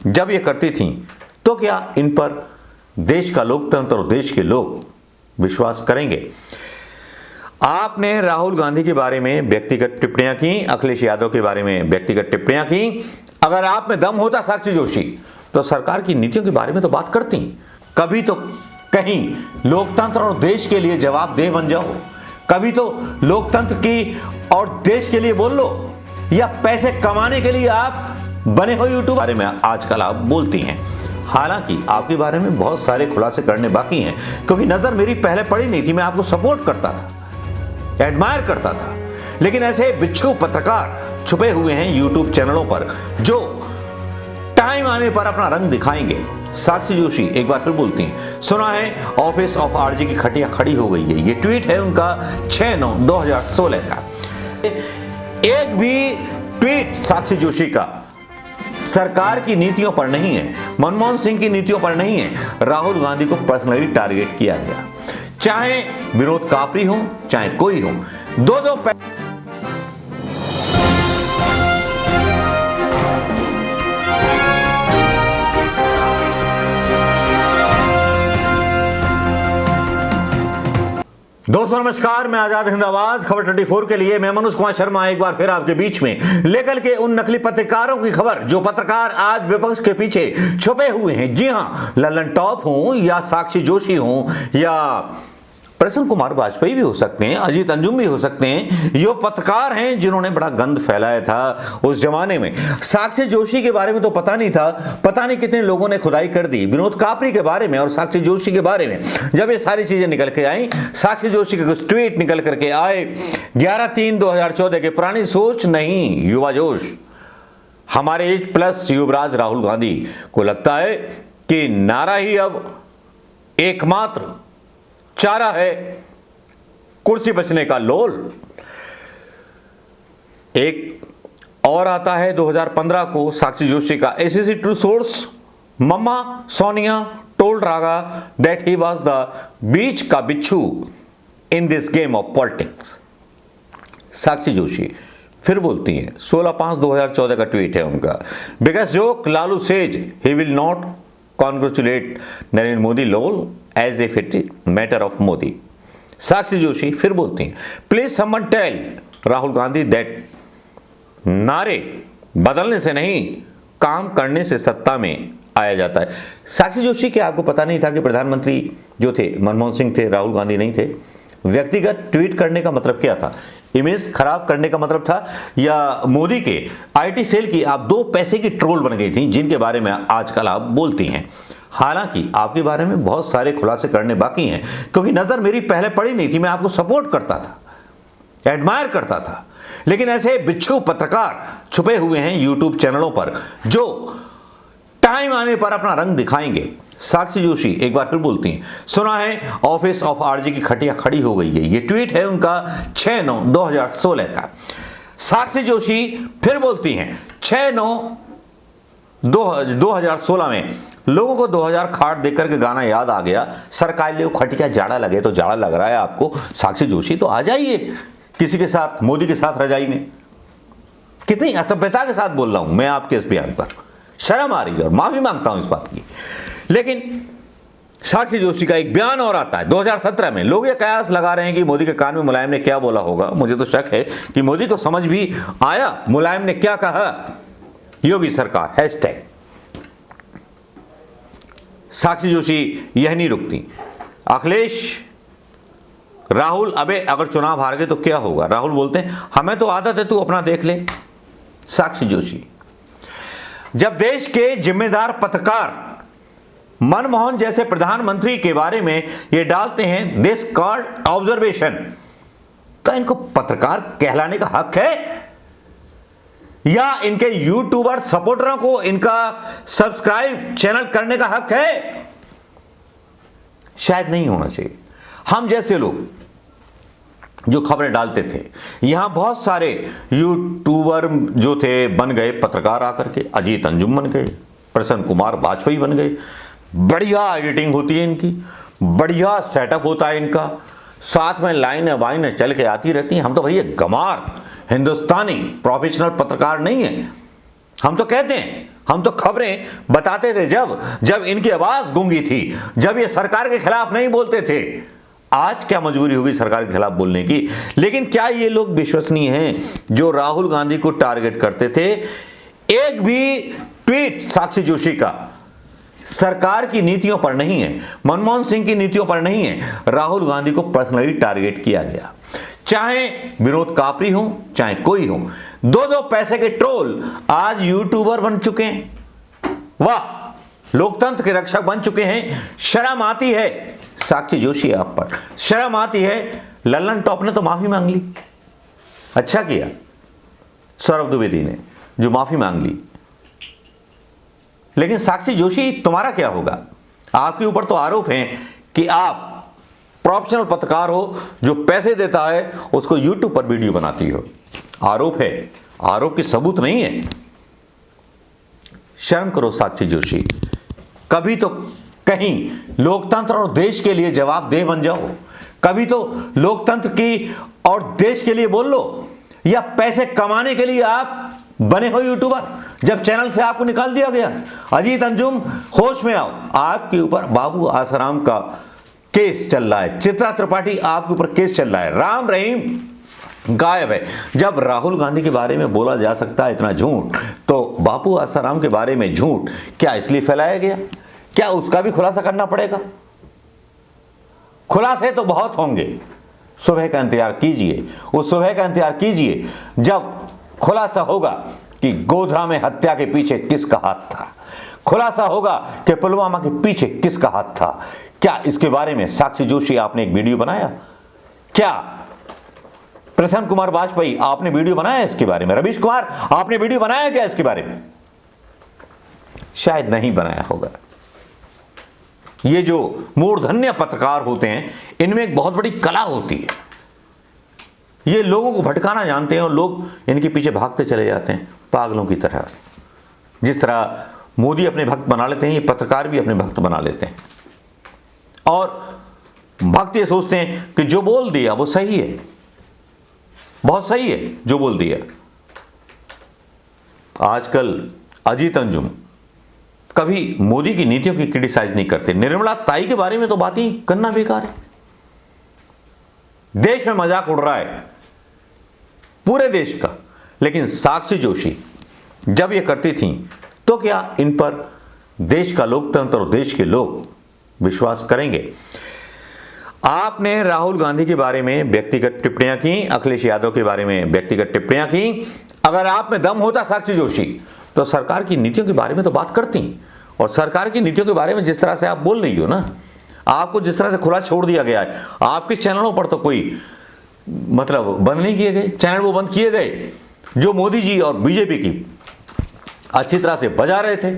जब ये करती थीं तो क्या इन पर देश का लोकतंत्र और देश के लोग विश्वास करेंगे? आपने राहुल गांधी के बारे में व्यक्तिगत टिप्पणियां की, अखिलेश यादव के बारे में व्यक्तिगत टिप्पणियां की। अगर आप में दम होता साक्षी जोशी तो सरकार की नीतियों के बारे में तो बात करती। कभी तो कहीं लोकतंत्र और देश के लिए जवाबदेह बन जाओ, कभी तो लोकतंत्र की और देश के लिए बोल लो, या पैसे कमाने के लिए आप बने हो यूट्यूब बारे में आजकल आप बोलती हैं। हालांकि आपके बारे में बहुत सारे खुलासे करने बाकी हैं, क्योंकि नजर मेरी पहले पड़ी नहीं थी। मैं आपको सपोर्ट करता था, एडमायर करता था, लेकिन ऐसे बिच्छू पत्रकार छुपे हुए हैं यूट्यूब चैनलों पर जो टाइम आने पर अपना रंग दिखाएंगे। साक्षी जोशी एक बार फिर बोलती हैं, सुना है ऑफिस ऑफ आरजी की खटिया खड़ी हो गई है। ये ट्वीट है उनका 6/9/2016 का। एक भी ट्वीट साक्षी जोशी का सरकार की नीतियों पर नहीं है, मनमोहन सिंह की नीतियों पर नहीं है। राहुल गांधी को पर्सनली टारगेट किया गया, चाहे विनोद कापरी हो चाहे कोई हो। दो दोस्तों नमस्कार, मैं आजाद हिंद आवाज खबर 24 के लिए मैं मनोज कुमार शर्मा एक बार फिर आपके बीच में लेकर के उन नकली पत्रकारों की खबर जो पत्रकार आज विपक्ष के पीछे छुपे हुए हैं। जी हां, लल्लन टॉप हो या साक्षी जोशी हो या प्रसन्न कुमार वाजपेयी भी हो सकते हैं, अजीत अंजुम भी हो सकते हैं। ये पत्रकार हैं जिन्होंने बड़ा गंद फैलाया था उस जमाने में। साक्षी जोशी के बारे में तो पता नहीं था, पता नहीं कितने लोगों ने खुदाई कर दी विनोद कापरी के बारे में और साक्षी जोशी के बारे में। जब ये सारी चीजें निकल के आई, साक्षी जोशी के कुछ ट्वीट निकल करके आए 11/3/2014 के, पुरानी सोच नहीं युवा जोश। हमारे एज प्लस युवराज राहुल गांधी को लगता है कि नारा ही अब एकमात्र चारा है कुर्सी बचने का लोल। एक और आता है 2015 को साक्षी जोशी का, SSC true source, mamma Sonia told Raga that he was the बीच का बिच्छू in this game of politics. Sakshi Joshi फिर बोलती हैं, 16/5/2014 का ट्वीट है उनका, because joke Lalu says he will not congratulate Narendra Modi lol as if it matter of Modi. Sakshi Joshi फिर बोलती हैं, please someone tell Rahul Gandhi that नारे बदलने से नहीं काम करने से सत्ता में आया जाता है। साक्षी जोशी के आपको पता नहीं था कि प्रधानमंत्री जो थे मनमोहन सिंह थे, राहुल गांधी नहीं थे? व्यक्तिगत ट्वीट करने का मतलब क्या था? इमेज खराब करने का मतलब था, या मोदी के आईटी सेल की आप 2 पैसे की ट्रोल बन गई थी जिनके बारे में आजकल आप बोलती हैं। हालांकि आपके बारे में बहुत सारे खुलासे करने बाकी हैं, क्योंकि नजर मेरी पहले पड़ी नहीं थी। मैं आपको सपोर्ट करता था, एडमायर करता था, लेकिन ऐसे बिच्छू पत्रकार छुपे हुए हैं यूट्यूब चैनलों पर जो टाइम आने पर अपना रंग दिखाएंगे। साक्षी जोशी एक बार फिर बोलती हैं, सुना है ऑफिस ऑफ आरजी की खटिया खड़ी हो गई है। ये ट्वीट है उनका 6/9/2016 का। साक्षी जोशी फिर बोलती हैं, 6/9/2016 में लोगों को 2000 खाट देकर के गाना याद आ गया, सरकार ले खटिया जाड़ा लगे तो जाड़ा लग रहा है आपको। साक्षी जोशी तो आ जाइए किसी के साथ, मोदी के साथ रजाई में। कितनी असभ्यता के साथ बोल रहा हूं मैं आपके इस बयान पर, शर्म आ रही है और माफी मांगता हूं इस बात की। लेकिन साक्षी जोशी का एक बयान और आता है 2017 में। लोग ये कयास लगा रहे हैं कि मोदी के कान में मुलायम ने क्या बोला होगा। मुझे तो शक है कि मोदी को समझ भी आया मुलायम ने क्या कहा। योगी सरकार हैशटैग। साक्षी जोशी यह नहीं रुकती, अखिलेश राहुल अबे अगर चुनाव हार गए तो क्या होगा? राहुल बोलते हैं, हमें तो आदत है, तू अपना देख ले। साक्षी जोशी, जब देश के जिम्मेदार पत्रकार मनमोहन जैसे प्रधानमंत्री के बारे में ये डालते हैं दिस कॉल्ड ऑब्जर्वेशन, तो इनको पत्रकार कहलाने का हक है? या इनके यूट्यूबर सपोर्टरों को इनका सब्सक्राइब चैनल करने का हक है? शायद नहीं होना चाहिए। हम जैसे लोग जो खबरें डालते थे, यहां बहुत सारे यूट्यूबर जो थे बन गए पत्रकार आकर के। अजीत अंजुम बन गए, प्रसन्न कुमार वाजपेयी बन गए। बढ़िया एडिटिंग होती है इनकी, बढ़िया सेटअप होता है इनका, साथ में लाइनें वाइनें चल के आती रहती हैं। हम तो भैया गमार हिंदुस्तानी प्रोफेशनल पत्रकार नहीं है। हम तो कहते हैं, हम तो खबरें बताते थे जब इनकी आवाज गूंगी थी, जब ये सरकार के खिलाफ नहीं बोलते थे। आज क्या मजबूरी होगी सरकार के खिलाफ बोलने की? लेकिन क्या ये लोग विश्वसनीय हैं जो राहुल गांधी को टारगेट करते थे? एक भी ट्वीट साक्षी जोशी का सरकार की नीतियों पर नहीं है, मनमोहन सिंह की नीतियों पर नहीं है, राहुल गांधी को पर्सनली टारगेट किया गया। चाहे विनोद कापरी हो, चाहे कोई हो, दो पैसे के ट्रोल आज यूट्यूबर बन चुके हैं। वाह, लोकतंत्र के रक्षक बन चुके हैं। शर्म आती है साक्षी जोशी आप पर, शर्म आती है। लल्लन टॉप ने तो माफी मांग ली, अच्छा किया सौरभ द्विवेदी ने जो माफी मांग ली। लेकिन साक्षी जोशी तुम्हारा क्या होगा? आपके ऊपर तो आरोप है कि आप प्रोफेशनल पत्रकार हो जो पैसे देता है उसको यूट्यूब पर वीडियो बनाती हो। आरोप है, आरोप की सबूत नहीं है। शर्म करो साक्षी जोशी, कभी तो कहीं लोकतंत्र और देश के लिए जवाबदेह बन जाओ। कभी तो लोकतंत्र की और देश के लिए बोल लो। या पैसे कमाने के लिए आप बने हो यूट्यूबर, जब चैनल से आपको निकाल दिया गया। अजीत अंजुम, होश में आओ, आपके ऊपर बाबू आसाराम का केस चल रहा है, चित्रा त्रिपाठी आपके ऊपर केस चल रहा है, राम रहीम गायब है। जब राहुल गांधी के बारे में बोला जा सकता है इतना झूठ, तो बापू आसाराम के बारे में झूठ क्या इसलिए फैलाया गया? क्या उसका भी खुलासा करना पड़ेगा? खुलासे तो बहुत होंगे, सुबह का इंतजार कीजिए। उस सुबह का इंतजार कीजिए जब खुलासा होगा कि गोधरा में हत्या के पीछे किसका हाथ था, खुलासा होगा कि पुलवामा के पीछे किसका हाथ था। क्या इसके बारे में साक्षी जोशी आपने एक वीडियो बनाया? क्या प्रसन्न कुमार वाजपेयी आपने वीडियो बनाया इसके बारे में? रवीश कुमार आपने वीडियो बनाया क्या इसके बारे में? शायद नहीं बनाया होगा। ये जो मूर्धन्य पत्रकार होते हैं, इनमें एक बहुत बड़ी कला होती है। ये लोगों को भटकाना जानते हैं और लोग इनके पीछे भागते चले जाते हैं पागलों की तरह। जिस तरह मोदी अपने भक्त बना लेते हैं, ये पत्रकार भी अपने भक्त बना लेते हैं। और भक्त ये सोचते हैं कि जो बोल दिया वो सही है, बहुत सही है जो बोल दिया। आजकल अजीत अंजुम कभी मोदी की नीतियों की क्रिटिसाइज नहीं करते। निर्मला ताई के बारे में तो बात ही करना बेकार है। देश में मजाक उड़ रहा है पूरे देश का। लेकिन साक्षी जोशी जब ये करती थी तो क्या इन पर देश का लोकतंत्र और देश के लोग विश्वास करेंगे? आपने राहुल गांधी के बारे में व्यक्तिगत टिप्पणियां की, अखिलेश यादव के बारे में व्यक्तिगत टिप्पणियां की। अगर आप में दम होता साक्षी जोशी तो सरकार की नीतियों के बारे में तो बात करती। और सरकार की नीतियों के बारे में जिस तरह से आप बोल रही हो ना, आपको जिस तरह से खुला छोड़ दिया गया है, आपके चैनलों पर तो कोई मतलब बंद नहीं किए गए, चैनल वो बंद किए गए जो मोदी जी और बीजेपी की अच्छी तरह से बजा रहे थे।